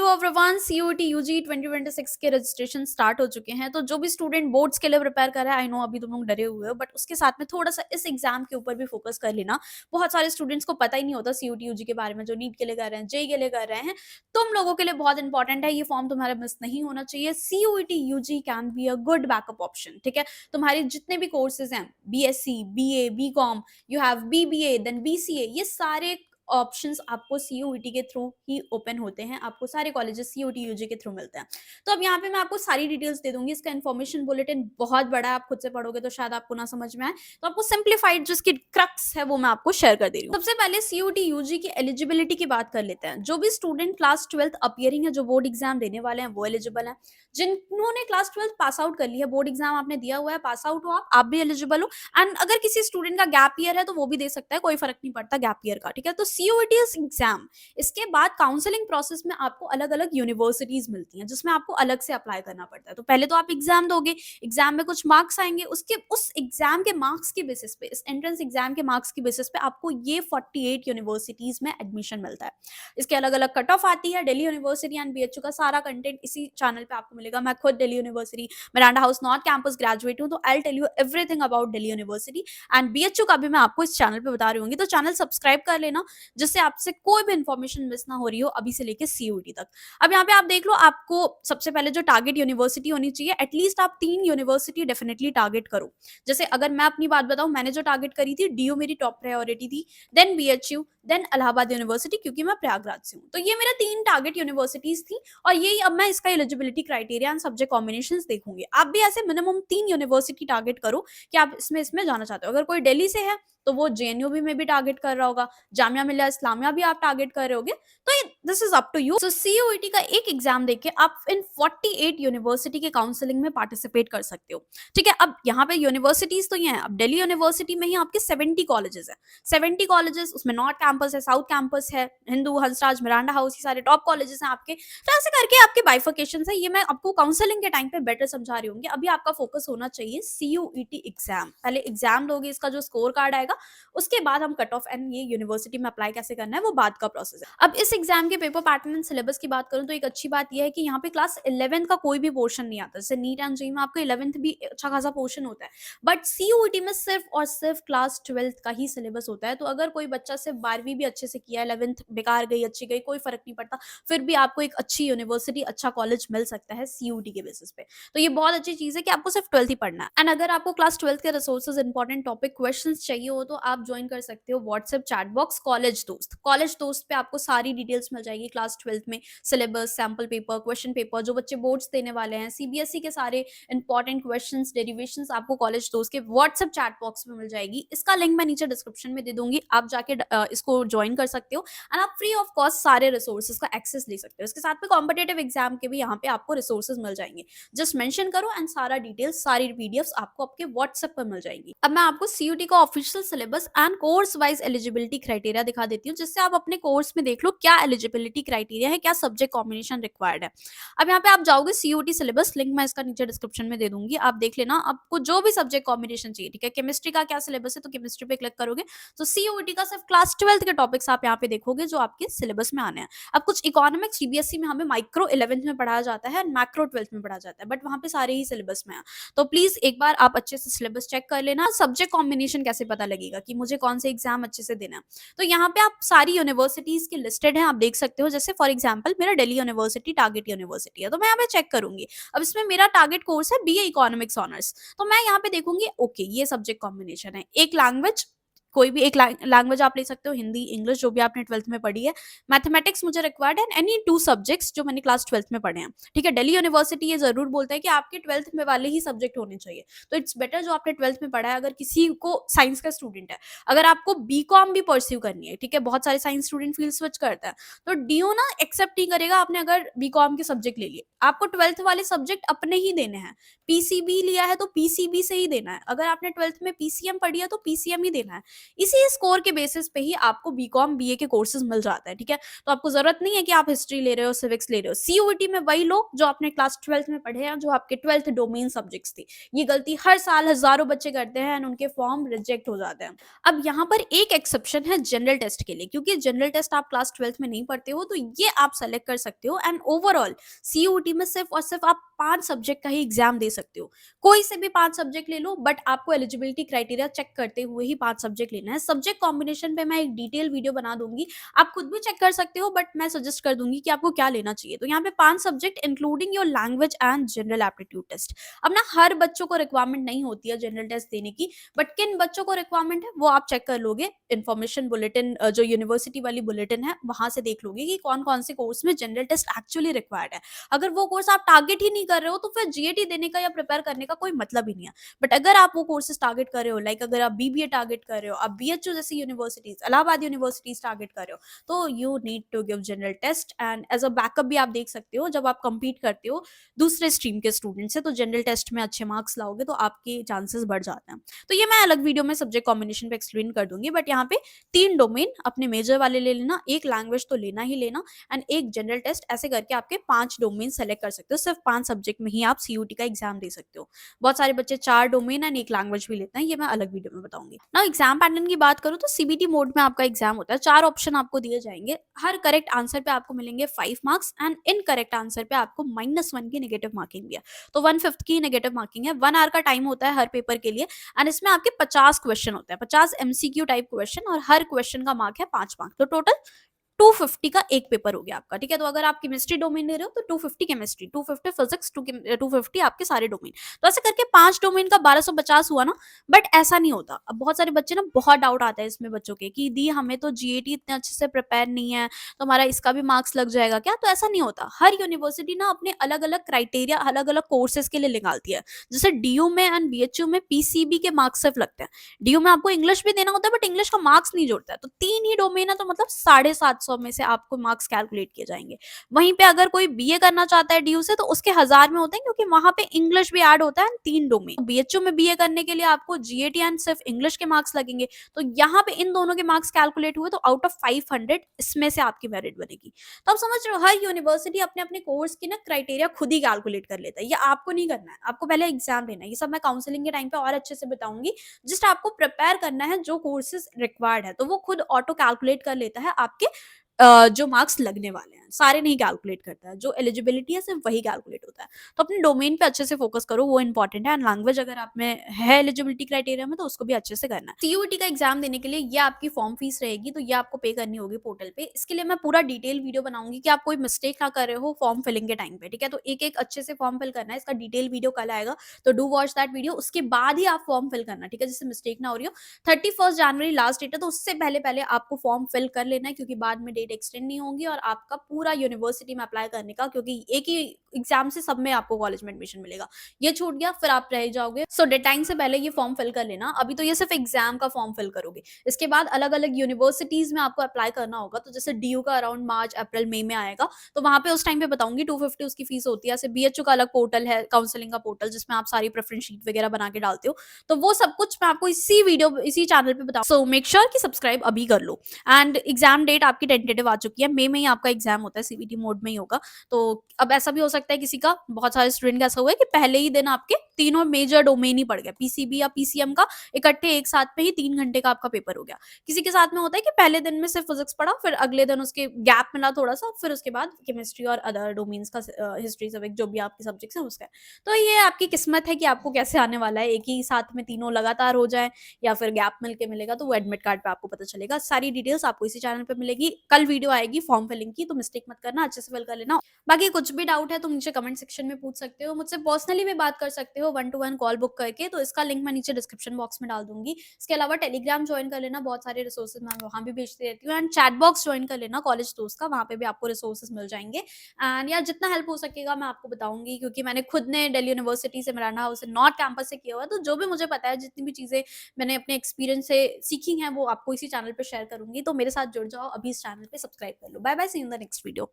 Hello everyone, CUET UG 2026 के registration start हो चुके हैं। तो जो भी स्टूडेंट बोर्ड्स के लिए प्रिपेयर कर रहा है, आई नो अभी तुम लोग डरे हुए हो, बट उसके साथ में थोड़ा सा इस एग्जाम के ऊपर भी फोकस कर लेना। बहुत सारे स्टूडेंट्स को पता ही नहीं होता सीयूईटी यूजी के बारे में, जो नीट के लिए कर रहे हैं, जेई के लिए कर रहे हैं। तुम लोगों के लिए बहुत इंपॉर्टेंट है, ये फॉर्म तुम्हारा मिस नहीं होना चाहिए। CUET UG can be a good backup option. ठीक है, तुम्हारे जितने भी कोर्सेज हैं, BSc, BA, BCom, you have BBA, then BCA, ये सारे ऑप्शंस आपको सीयूईटी के थ्रू ही ओपन होते हैं। आपको सारे कॉलेजेस सीयूईटी यूजी के थ्रू मिलते हैं। तो अब यहाँ पे मैं आपको सारी डिटेल्स दे दूंगी। इसका इन्फॉर्मेशन बुलेटिन बहुत बड़ा है, आप खुद से पढ़ोगे तो शायद आपको ना समझ में आए। तो आपको सिंप्लीफाइड जो इसकी क्रक्स है वो मैं आपको शेयर कर दे रही हूँ। सबसे पहले सीयूईटी यूजी की एलिजिबिलिटी की बात कर लेते हैं। जो भी स्टूडेंट क्लास 12th अपियरिंग है, जो बोर्ड एग्जाम देने वाले हैं, वो एलिजिबल है। जिन्होंने क्लास 12th पास आउट कर लिया है, बोर्ड एग्जाम आपने दिया हुआ है, पास आउट हो आप भी एलिजिबल हो। एंड अगर किसी स्टूडेंट का गैप ईयर है तो वो भी दे सकता है, कोई फर्क नहीं पड़ता गैप ईयर का। ठीक है, तो सीयूईटी एग्जाम, इसके बाद काउंसलिंग प्रोसेस में आपको अलग अलग यूनिवर्सिटीज मिलती हैं, जिसमें आपको अलग से अप्लाई करना पड़ता है। तो पहले तो आप एग्जाम दोगे, एग्जाम में कुछ मार्क्स आएंगे, उसके उस एग्जाम के मार्क्स की बेसिस पे, इस एंट्रेंस एग्जाम के मार्क्स की बेसिस पे आपको ये 48 यूनिवर्सिटीज में एडमिशन मिलता है। इसके अलग अलग कट ऑफ आती है। दिल्ली यूनिवर्सिटी एंड बीएचयू का सारा कंटेंट इसी चैनल पे आपको मिलेगा। मैं खुद Delhi University Miranda House North Campus graduate हूँ, तो I tell you everything about Delhi University. And BHU का भी मैं आपको इस चैनल पे बता रही हूँ, तो चैनल सब्सक्राइब कर लेना, जिससे आपसे कोई भी इंफॉर्मेशन मिस ना हो रही हो अभी से लेके सीयूईटी तक। अब यहाँ पे आप देख लो, आपको सबसे पहले जो टारगेट यूनिवर्सिटी होनी चाहिए, एटलीस्ट आप 3 यूनिवर्सिटी डेफिनेटली टारगेट करो। जैसे अगर मैं अपनी बात बताऊं, मैंने जो टारगेट करी थी, डीयू मेरी टॉप प्रायोरिटी थी, then BHU, then Allahabad University, क्योंकि मैं प्रयागराज से हूँ। तो ये मेरा 3 टारगेट यूनिवर्सिटीज थी, और यही अब मैं इसका eligibility criteria and subject combination देखूंगी। आप भी ऐसे मिनिमम 3 यूनिवर्सिटी टारगेट करो कि आप इसमें जाना चाहते हो। अगर कोई दिल्ली से है तो वो जेएनयू भी में भी टारगेट कर रहा होगा, जामिया मिलिया इस्लामिया भी आप टारगेट कर रहे होगे। तो this is up to you. So CUET का एक एग्जाम देके आप इन 48 यूनिवर्सिटी के काउंसलिंग में पार्टिसिपेट कर सकते हो। ठीक है, अब यहाँ पे यूनिवर्सिटीज तो ये है। अब दिल्ली यूनिवर्सिटी में ही आपके 70 कॉलेजेस है। 70 कॉलेजेस, उसमें नॉर्थ कैंपस है, साउथ कैंपस है, हिंदू, हंसराज, मिरांडा हाउस, ये सारे टॉप कॉलेजेस हैं आपके। तो ऐसे करके आपके बाइफिकेशन है। ये मैं आपको काउंसलिंग के टाइम पे बेटर समझा रही हूँ। अभी आपका फोकस होना चाहिए सीयूईटी एग्जाम। पहले एग्जाम दोगे, इसका जो स्कोर कार्ड आएगा, उसके बाद हम कट ऑफ एंड ये यूनिवर्सिटी में अप्लाई कैसे करना है वो बाद का प्रोसेस है। अब इस एग्जाम के पेपर पैटर्न एंड सिलेबस की बात करूं, तो एक अच्छी बात यह है कि यहाँ पे क्लास 11 का कोई भी पोर्शन नहीं आता। जैसे नीट एंड जेईई में आपको 11th भी अच्छा खासा पोर्शन होता है, बट सीयूईटी में सिर्फ और सिर्फ क्लास 12th का ही सिलेबस होता है। तो अगर कोई बच्चा सिर्फ 12वीं भी अच्छे से किया, 11th बेकार गई, अच्छी गई, कोई फर्क नहीं पड़ता, फिर भी आपको एक अच्छी यूनिवर्सिटी, अच्छा कॉलेज मिल सकता है सीयूईटी के बेसिस पे। तो ये बहुत अच्छी चीज है कि आपको सिर्फ 12th ही पढ़ना है। एंड अगर आपको क्लास 12th के रिसोर्सेज, इंपॉर्टेंट टॉपिक, क्वेश्चन चाहिए हो, तो आप ज्वाइन कर सकते हो व्हाट्सएप चैट बॉक्स कॉलेज दोस्त। कॉलेज दोस्त पे आपको सारी डिटेल्स मिल जाएगी क्लास 12th में, syllabus, sample paper, question paper, जो बच्चे बोर्ड्स देने वाले हैं, सीबीएसई के सारे इंपॉर्टेंट क्वेश्चंस, डेरिवेशंस आपको कॉलेज दोस्त के व्हाट्सएप चैट बॉक्स में मिल जाएगी। इसका लिंक मैं नीचे डिस्क्रिप्शन में दे दूंगी, आप जाके इसको ज्वाइन कर सकते हो। एंड आप फ्री ऑफ कॉस्ट सारे रिसोर्सेज का एक्सेस ले सकते हो। इसके साथ में कॉम्पिटेटिव एग्जाम के भी यहाँ पे आपको रिसोर्सेज मिल जाएंगे। जस्ट मेंशन करो एंड सारा डिटेल्स, सारी पीडीएफ्स आपको आपके व्हाट्सएप पर मिल जाएंगी। अब मैं आपको सीयूटी का official syllabus and course wise eligibility criteria दिखा देती हूँ, जिससे आप अपने कोर्स में देख लो क्या एलिजिबिलिटी क्राइटेरिया है, क्या सब्जेक्ट कॉम्बिनेशन रिक्वायर्ड है। अब यहाँ पे आप जाओगे सीयूटी सिलेबस, लिंक मैं इसका नीचे डिस्क्रिप्शन में दे दूंगी, आप देख लेना आपको जो भी सब्जेक्ट कॉम्बिनेशन चाहिए। ठीक है, केमिस्ट्री का क्या सिलेबस है, तो केमिस्ट्री पे क्लिक करोगे तो सीयूटी का सिर्फ क्लास 12th के टॉपिक्स आप यहाँ पे देखोगे जो आपके सिलेबस में आने हैं। अब कुछ इकोनॉमिक्स सीबीएसई में हमें माइक्रो 11th में पढ़ाया जाता है, मैक्रो 12th में पढ़ाया जाता है, बट वहाँ पे सारे ही सिलेबस में है। तो प्लीज एक बार आप अच्छे से सिलेबस चेक कर लेना। सब्जेक्ट कॉम्बिनेशन कैसे पता लगेगा कि मुझे कौन से एग्जाम अच्छे से देना है, तो यहाँ पे आप सारी यूनिवर्सिटीज की लिस्टेड है, आप देख सकते हो। जैसे फॉर एग्जांपल मेरा दिल्ली यूनिवर्सिटी टारगेट यूनिवर्सिटी है, तो मैं यहाँ पे चेक करूंगी। अब इसमें मेरा टारगेट कोर्स है बीए इकोनॉमिक्स ऑनर्स, तो मैं यहाँ पे देखूंगी ओके ये सब्जेक्ट कॉम्बिनेशन है। एक लैंग्वेज, कोई भी एक लैंग्वेज आप ले सकते हो, हिंदी, इंग्लिश, जो भी आपने 12th में पढ़ी है। मैथमेटिक्स मुझे रिक्वायर्ड है, एनी 2 सब्जेक्ट्स जो मैंने क्लास 12th में पढ़े हैं। ठीक है, दिल्ली यूनिवर्सिटी ये जरूर बोलता है कि आपके 12th में वाले ही सब्जेक्ट होने चाहिए। तो इट्स बेटर जो आपने 12th में पढ़ा है। अगर किसी को साइंस का स्टूडेंट है, अगर आपको बीकॉम भी परस्यू करनी है, ठीक है, बहुत सारे साइंस स्टूडेंट फील्ड स्विच करता है, तो डीओ ना एक्सेप्ट नहीं करेगा आपने अगर बीकॉम के सब्जेक्ट ले लिए। आपको 12th वाले सब्जेक्ट अपने ही देने हैं। पीसीबी लिया है तो पीसीबी से ही देना है। अगर आपने 12th में पीसीएम पढ़ी है तो पीसीएम ही देना है। इसी स्कोर के बेसिस पे ही आपको बीकॉम, बीए के कोर्सेज़ मिल जाता है, ठीक है? तो आपको ज़रूरत नहीं है कि आप हिस्ट्री ले रहे हो, सिविक्स ले रहे हो। सीयूईटी में वही लोग जो आपने क्लास 12th में पढ़े हैं, जो आपके 12th डोमेन सब्जेक्ट्स थी। ये गलती हर साल हज़ारों बच्चे करते हैं एंड उनके फॉर्म रिजेक्ट हो जाते हैं। अब यहाँ पर एक एक्सेप्शन है जनरल टेस्ट के लिए, क्योंकि जनरल टेस्ट आप क्लास 12th में नहीं पढ़ते हो, तो ये आप सेलेक्ट कर सकते हो एंड ओवरऑल सीयूईटी में सिर्फ और सिर्फ आप 5 सब्जेक्ट का ही एग्जाम दे सकते हो। कोई से भी 5 सब्जेक्ट ले लो, बट आपको एलिजिबिलिटी क्राइटेरिया चेक करते हुए ही 5 सब्जेक्ट लेना है। सब्जेक्ट कॉम्बिनेशन पे मैं एक डिटेल वीडियो बना दूंगी, आप खुद भी चेक कर सकते हो, बट मैं सजेस्ट कर दूंगी कि आपको क्या लेना चाहिए। तो यहाँ पे 5 subject including your language and general aptitude test. अब ना हर बच्चों को रिक्वायरमेंट नहीं होती है जनरल टेस्ट देने की, बट किन बच्चों को रिक्वायरमेंट है वो आप चेक कर लोगे। इन्फॉर्मेशन बुलेटिन, जो यूनिवर्सिटी वाली बुलेटिन है, वहां से देख लोगे कि कौन कौन से कोर्स में जनरल टेस्ट एक्चुअली रिक्वायर्ड है। अगर वो कोर्स आप टारगेट ही नहीं कर रहे हो, तो फिर जीएटी देने का या प्रिपेयर करने का कोई मतलब ही नहीं है। बट अगर आप वो कोर्सेज टारगेट कर रहे हो, लाइक अगर आप बीबीए टारगेट कर रहे हो, आप बीएचयू जैसी यूनिवर्सिटीज, इलाहाबाद यूनिवर्सिटीज टारगेट कर रहे हो, तो you need to give general test. And as a backup भी आप देख सकते हो, जब आप compete करते हो दूसरे स्ट्रीम के स्टूडेंट से, तो जनरल टेस्ट में अच्छे मार्क्स लाओगे तो आपके चांसेस बढ़ जाते हैं। तो ये मैं अलग वीडियो में सब्जेक्ट कॉम्बिनेशन पे एक्सप्लेन कर दूंगी, बट यहाँ पे 3 डोमेन अपने मेजर वाले ले लेना, एक लैंग्वेज तो लेना ही लेना, एंड एक जनरल टेस्ट। ऐसे करके आपके 5 डोमेन सेलेक्ट कर सकते हो। सिर्फ 5 सब्जेक्ट में ही आप सीयूटी का एग्जाम दे सकते हो। बहुत सारे बच्चे 4 डोमेन एंड एक लैंग्वेज भी लेते हैं, ये मैं अलग वीडियो में बताऊंगी ना। एग्जाम पैटर्न की बात करूँ तो सीबीटी मोड में आपका एग्जाम होता है। 4 ऑप्शन आपको दिए जाएंगे, हर करेक्ट आंसर पे आपको मिलेंगे 5 मार्क्स एंड इनकरेक्ट आंसर पे आपको -1 की नेगेटिव मार्किंग भी है। तो 1/5 की नेगेटिव मार्किंग है। 1 आवर का टाइम होता है हर पेपर के लिए एंड इसमें आपके 50 क्वेश्चन होते हैं, 50 एमसीक्यू टाइप क्वेश्चन, और हर क्वेश्चन का मार्क है 5 मार्क। तो टोटल 250 का एक पेपर हो गया आपका, ठीक है? तो अगर आप केमिस्ट्री डोमेन ले रहे हो तो 250 केमिस्ट्री, 250 फिजिक्स, 250 आपके सारे डोमेन। तो ऐसे करके 5 डोमेन का 1250 हुआ ना। बट ऐसा नहीं होता। अब बहुत सारे बच्चे ना, बहुत डाउट आता है इसमें बच्चों के कि दी हमें तो जीएटी इतने अच्छे से प्रिपेयर नहीं है, तो हमारा इसका भी मार्क्स लग जाएगा क्या? तो ऐसा नहीं होता। हर यूनिवर्सिटी ना अपने अलग अलग क्राइटेरिया अलग अलग कोर्सेज के लिए निकालती है। जैसे डीयू में एंड बीएचयू में पीसीबी के मार्क्स सिर्फ लगते हैं। डीयू में आपको इंग्लिश भी देना होता है, बट इंग्लिश का मार्क्स नहीं जोड़ता है। तो 3 ही डोमेन है, तो मतलब 750 में से आपको मार्क्स कैलकुलेट किए जाएंगे। वहीं पे अगर कोई बीए करना चाहता है डीयू से, तो उसके 1000 में होते हैं, क्योंकि वहां पे इंग्लिश भी ऐड होता है 3 डोमेन। बीएचयू में बीए करने के लिए आपको जीएटी एंड सिर्फ इंग्लिश के मार्क्स लगेंगे। तो यहाँ पे इन दोनों के मार्क्स कैलकुलेट हुए, तो आउट ऑफ 500 इसमें से आपकी मेरिट बनेगी। तो आप समझ रहे हो, हर यूनिवर्सिटी अपने अपने कोर्स की ना क्राइटेरिया खुद ही कैलकुलेट कर लेता है। ये आपको नहीं करना है, आपको पहले एग्जाम देना है। ये सब मैं काउंसलिंग के टाइम पे और अच्छे से बताऊंगी। जस्ट आपको प्रिपेयर करना है, जो कोर्सेज रिक्वायर्ड है तो वो खुद ऑटो कैलकुलेट कर लेता है आपके जो मार्क्स लगने वाले हैं। सारे नहीं कैलकुलेट करता है, जो एलिजिबिलिटी है सिर्फ वही कैलकुलेट होता है। तो अपने डोमेन पे अच्छे से फोकस करो, वो इंपॉर्टेंट है। एंड लैंग्वेज अगर आप में है एलिजिबिलिटी क्राइटेरिया में, तो उसको भी अच्छे से करना है। सीयूटी का एग्जाम देने के लिए ये आपकी फॉर्म फीस रहेगी, तो ये आपको पे करनी होगी पोर्टल पे। इसके लिए मैं पूरा डिटेल वीडियो बनाऊंगी कि आप कोई मिस्टेक ना कर रहे हो फॉर्म फिलिंग के टाइम पे, ठीक है? तो एक एक अच्छे से फॉर्म फिल करना है। इसका डिटेल वीडियो कल आएगा, तो डू वॉच दैट वीडियो। उसके बाद ही आप फॉर्म फिल करना, ठीक है? जिससे मिस्टेक ना हो रही हो। 31 जनवरी लास्ट डेट है, तो उससे पहले पहले आपको फॉर्म फिल कर लेना है, क्योंकि बाद में डेट एक्सटेंड नहीं होगी और आपका पूरा यूनिवर्सिटी में अप्लाई करने का, क्योंकि एक ही एग्जाम से सब में आपको कॉलेज में एडमिशन मिलेगा। ये छूट गया, फिर आप रह जाओगे। सो डेडलाइन से पहले ये फॉर्म फिल कर लेना। अभी तो ये सिर्फ एग्जाम का फॉर्म फिल करोगे। इसके बाद अलग अलग यूनिवर्सिटीज में आपको अप्लाई करना होगा। तो जैसे डीयू का अराउंड मार्च अप्रैल मई में आएगा, तो वहां पे उस टाइम पे बताऊंगी। 250 उसकी फीस होती है। ऐसे बीएचयू का अलग पोर्टल है, काउंसलिंग का पोर्टल, जिसमें आप सारी प्रेफरेंस शीट वगैरह बना के डालते हो। तो वो सब कुछ मैं आपको इसी वीडियो, इसी चैनल पे बताऊँ। सो मेक श्योर कि सब्सक्राइब अभी कर लो। एंड एग्जाम डेट आपकी टेंटेटिव आ चुकी है, मई में ही आपका एग्जाम होता है, सीबीटी मोड में ही होगा। तो अब ऐसा भी हो सकता है किसी का, बहुत सारे स्टूडेंट का ऐसा हुआ है कि पहले ही दिन आपके तीनों मेजर डोमेन ही पड़ गया, पीसीबी या पीसीएम का इकट्ठे एक साथ में ही 3 घंटे का आपका पेपर हो गया। किसी के साथ में होता है कि पहले दिन में सिर्फ फिजिक्स पढ़ा, फिर अगले दिन उसके गैप मिला थोड़ा सा, फिर उसके बाद केमिस्ट्री और अदर डोमेन्स का, हिस्ट्री सब जो भी आपके सब्जेक्ट्स हैं उसका। तो ये आपकी किस्मत है कि आपको कैसे आने वाला है, एक ही साथ में तीनों लगातार हो जाए या फिर गैप मिलके मिलेगा, तो वो एडमिट कार्ड पे आपको पता चलेगा। सारी डिटेल्स आपको इसी चैनल पे मिलेगी। कल वीडियो आएगी फॉर्म फिलिंग की, तो मिस्टेक मत करना, अच्छे से फिल कर लेना। बाकी कुछ भी डाउट है तो नीचे कमेंट सेक्शन में पूछ सकते हो, मुझसे पर्सनली भी बात कर सकते हो 1-to-1 कॉल बुक करके। तो इसका लिंक मैं नीचे डिस्क्रिप्शन बॉक्स में डाल दूंगी। इसके अलावा टेलीग्राम ज्वाइन कर लेना, बहुत सारे रिसोर्सेज मैं वहाँ भी भेजती रहती हूँ। एंड चैट बॉक्स ज्वाइन कर लेना कॉलेज दोस्त का, वहाँ पे भी आपको रिसोर्सेज मिल जाएंगे। एंड यार जितना हेल्प हो सकेगा मैं आपको बताऊंगी, क्योंकि मैंने खुद ने दिल्ली यूनिवर्सिटी से, मराठा हाउस से, नॉर्थ कैंपस से किया हुआ है। तो जो भी मुझे पता है, जितनी भी चीजें मैंने अपने एक्सपीरियंस से सीखी हैं, वो आपको इसी चैनल पर शेयर करूंगी। तो मेरे साथ जुड़ जाओ, अभी इस चैनल पे सब्सक्राइब कर लो। Bye bye, see you in the next video.